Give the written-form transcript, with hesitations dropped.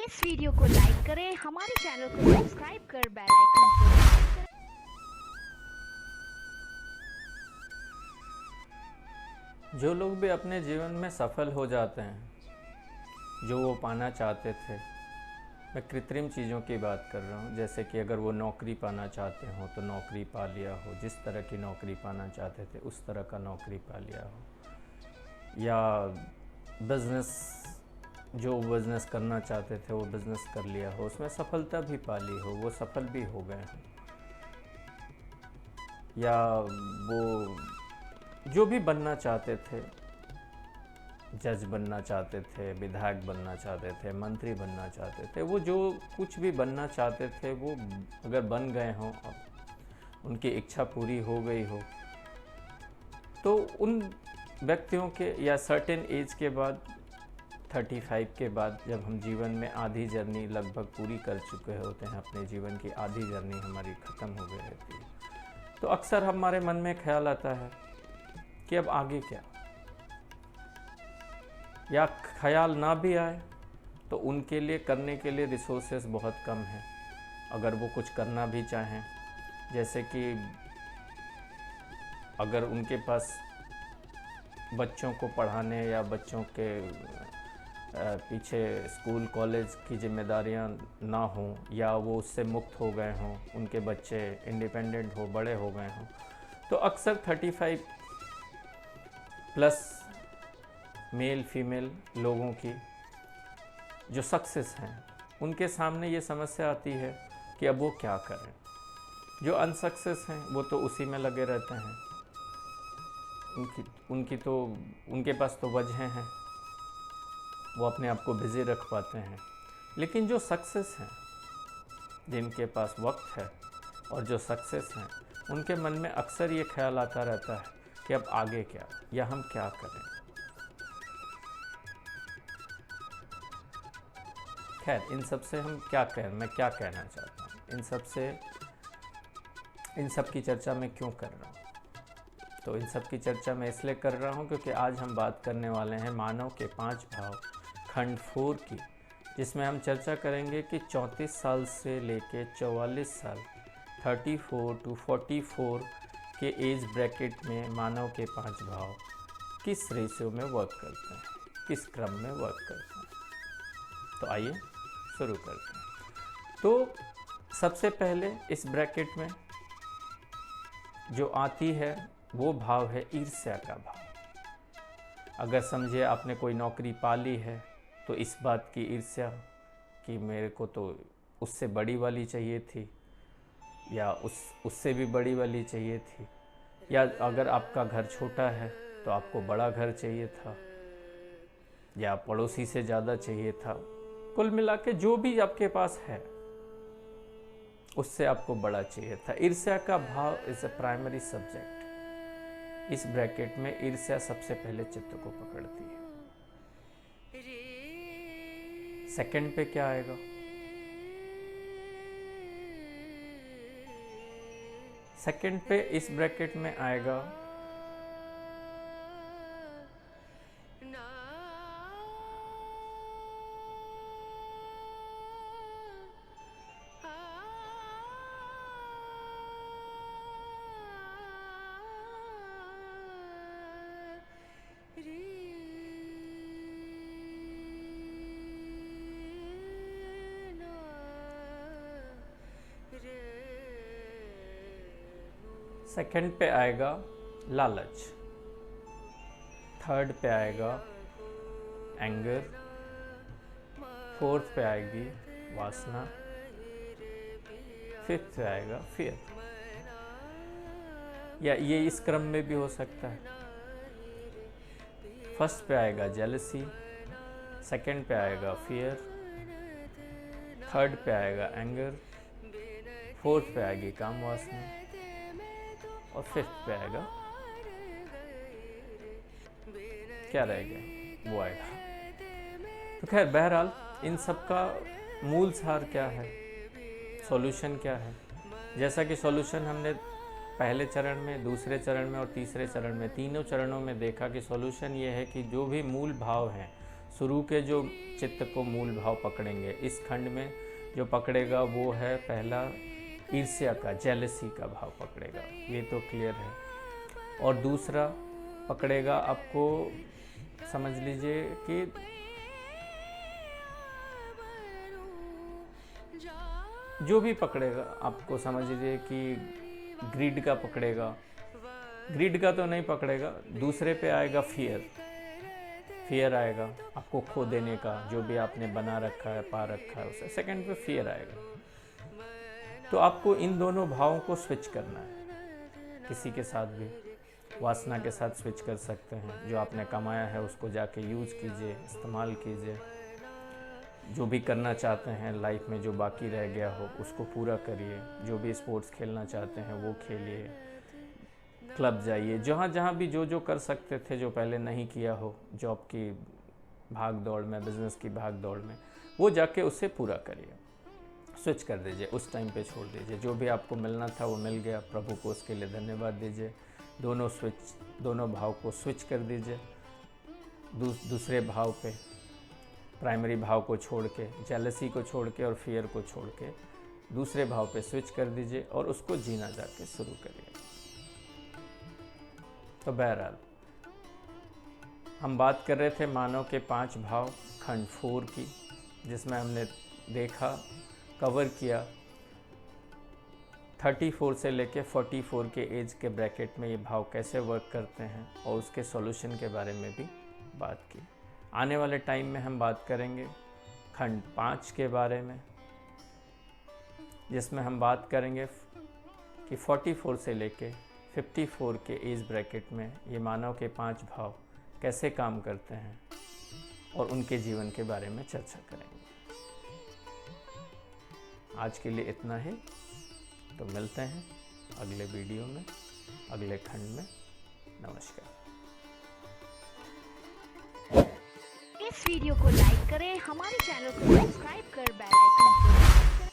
इस वीडियो को लाइक करें, हमारे चैनल को सब्सक्राइब कर बेल आइकन को प्रेस करें। जो लोग भी अपने जीवन में सफल हो जाते हैं, जो वो पाना चाहते थे, मैं कृत्रिम चीज़ों की बात कर रहा हूँ। जैसे कि अगर वो नौकरी पाना चाहते हो तो नौकरी पा लिया हो, जिस तरह की नौकरी पाना चाहते थे उस तरह का नौकरी पा लिया हो, या बिज़नेस जो बिज़नेस करना चाहते थे वो बिज़नेस कर लिया हो, उसमें सफलता भी पा ली हो, वो सफल भी हो गए हों, या वो जो भी बनना चाहते थे, जज बनना चाहते थे, विधायक बनना चाहते थे, मंत्री बनना चाहते थे, वो जो कुछ भी बनना चाहते थे वो अगर बन गए हों, उनकी इच्छा पूरी हो गई हो, तो उन व्यक्तियों के या सर्टेन एज के बाद 35 के बाद जब हम जीवन में आधी जर्नी लगभग पूरी कर चुके होते हैं, अपने जीवन की आधी जर्नी हमारी ख़त्म हो गई रहती है, तो अक्सर हमारे मन में ख्याल आता है कि अब आगे क्या। या ख्याल ना भी आए तो उनके लिए करने के लिए रिसोर्सेज बहुत कम हैं। अगर वो कुछ करना भी चाहें, जैसे कि अगर उनके पास बच्चों को पढ़ाने या बच्चों के पीछे स्कूल कॉलेज की जिम्मेदारियां ना हों, या वो उससे मुक्त हो गए हों, उनके बच्चे इंडिपेंडेंट हो, बड़े हो गए हों, तो अक्सर 35 प्लस मेल फीमेल लोगों की जो सक्सेस हैं, उनके सामने ये समस्या आती है कि अब वो क्या करें। जो अनसक्सेस हैं वो तो उसी में लगे रहते हैं, उनके पास तो वजह हैं, वो अपने आप को बिज़ी रख पाते हैं। लेकिन जो सक्सेस हैं, जिनके पास वक्त है और जो सक्सेस हैं, उनके मन में अक्सर ये ख्याल आता रहता है कि अब आगे क्या, या हम क्या करें। खैर, इन सब से हम मैं क्या कहना चाहता हूँ, इन सब की चर्चा मैं क्यों कर रहा हूँ। तो इन सब की चर्चा मैं इसलिए कर रहा हूँ क्योंकि आज हम बात करने वाले हैं मानव के 5 भाव खंड 4 की, जिसमें हम चर्चा करेंगे कि 34 साल से लेके 44 साल 34 to 44 के एज ब्रैकेट में मानव के 5 भाव किस रेशियो में वर्क करते हैं, किस क्रम में वर्क करते हैं। तो आइए शुरू करते हैं। तो सबसे पहले इस ब्रैकेट में जो आती है वो भाव है ईर्ष्या का भाव। अगर समझिए आपने कोई नौकरी पा ली है तो इस बात की ईर्ष्या कि मेरे को तो उससे बड़ी वाली चाहिए थी, या उससे भी बड़ी वाली चाहिए थी, या अगर आपका घर छोटा है तो आपको बड़ा घर चाहिए था, या पड़ोसी से ज़्यादा चाहिए था। कुल मिला के जो भी आपके पास है उससे आपको बड़ा चाहिए था। ईर्ष्या का भाव इज अ प्राइमरी सब्जेक्ट। इस ब्रैकेट में ईर्ष्या सबसे पहले चित्त को पकड़ती है। सेकंड पे क्या आएगा? सेकंड पे इस ब्रैकेट में आएगा सेकंड पे आएगा लालच, थर्ड पे आएगा एंगर, फोर्थ पे आएगी वासना, फिफ्थ पे आएगा फियर। या ये इस क्रम में भी हो सकता है। फर्स्ट पे आएगा जेलसी, सेकंड पे आएगा फियर, थर्ड पे आएगा एंगर, फोर्थ पे आएगी काम वासना, और फिफ्थ पे आएगा क्या रहेगा, वो आएगा। तो खैर, बहरहाल इन सब का मूल सार क्या है, सॉल्यूशन क्या है। जैसा कि सॉल्यूशन हमने पहले चरण में, दूसरे चरण में और तीसरे चरण में, तीनों चरणों में देखा कि सॉल्यूशन ये है कि जो भी मूल भाव हैं, शुरू के जो चित्त को मूल भाव पकड़ेंगे, इस खंड में जो पकड़ेगा वो है पहला ईर्ष्या का, जेलसी का भाव पकड़ेगा, ये तो क्लियर है। और दूसरा पकड़ेगा आपको, समझ लीजिए कि जो भी पकड़ेगा आपको समझ लीजिए कि ग्रीड का पकड़ेगा, ग्रीड का तो नहीं पकड़ेगा, दूसरे पे आएगा फियर आएगा आपको खो देने का, जो भी आपने बना रखा है, पा रखा है उसे, सेकंड पे फियर आएगा। तो आपको इन दोनों भावों को स्विच करना है। किसी के साथ भी वासना के साथ स्विच कर सकते हैं, जो आपने कमाया है उसको जाके यूज़ कीजिए, इस्तेमाल कीजिए। जो भी करना चाहते हैं लाइफ में, जो बाकी रह गया हो उसको पूरा करिए। जो भी स्पोर्ट्स खेलना चाहते हैं वो खेलिए, क्लब जाइए, जहाँ जहाँ भी जो कर सकते थे, जो पहले नहीं किया हो, जॉब की भाग दौड़ में, बिजनेस की भाग दौड़ में, वो जाके उससे पूरा करिए। स्विच कर दीजिए, उस टाइम पे छोड़ दीजिए। जो भी आपको मिलना था वो मिल गया, प्रभु को उसके लिए धन्यवाद दीजिए। दोनों भाव को स्विच कर दीजिए। दूसरे भाव पे, प्राइमरी भाव को छोड़ के, जेलसी को छोड़ के और फियर को छोड़ के दूसरे भाव पे स्विच कर दीजिए और उसको जीना जाके शुरू करिए। तो बहरहाल हम बात कर रहे थे मानव के 5 भाव खंड 4 की, जिसमें हमने देखा, कवर किया 34 से लेके 44 के एज के ब्रैकेट में ये भाव कैसे वर्क करते हैं और उसके सॉल्यूशन के बारे में भी बात की। आने वाले टाइम में हम बात करेंगे खंड 5 के बारे में, जिसमें हम बात करेंगे कि 44 से लेके 54 के एज ब्रैकेट में ये मानव के 5 भाव कैसे काम करते हैं और उनके जीवन के बारे में चर्चा करेंगे। आज के लिए इतना ही, तो मिलते हैं अगले वीडियो में, अगले खंड में। नमस्कार। इस वीडियो को लाइक करें, हमारे चैनल को सब्सक्राइब कर बेल आइकन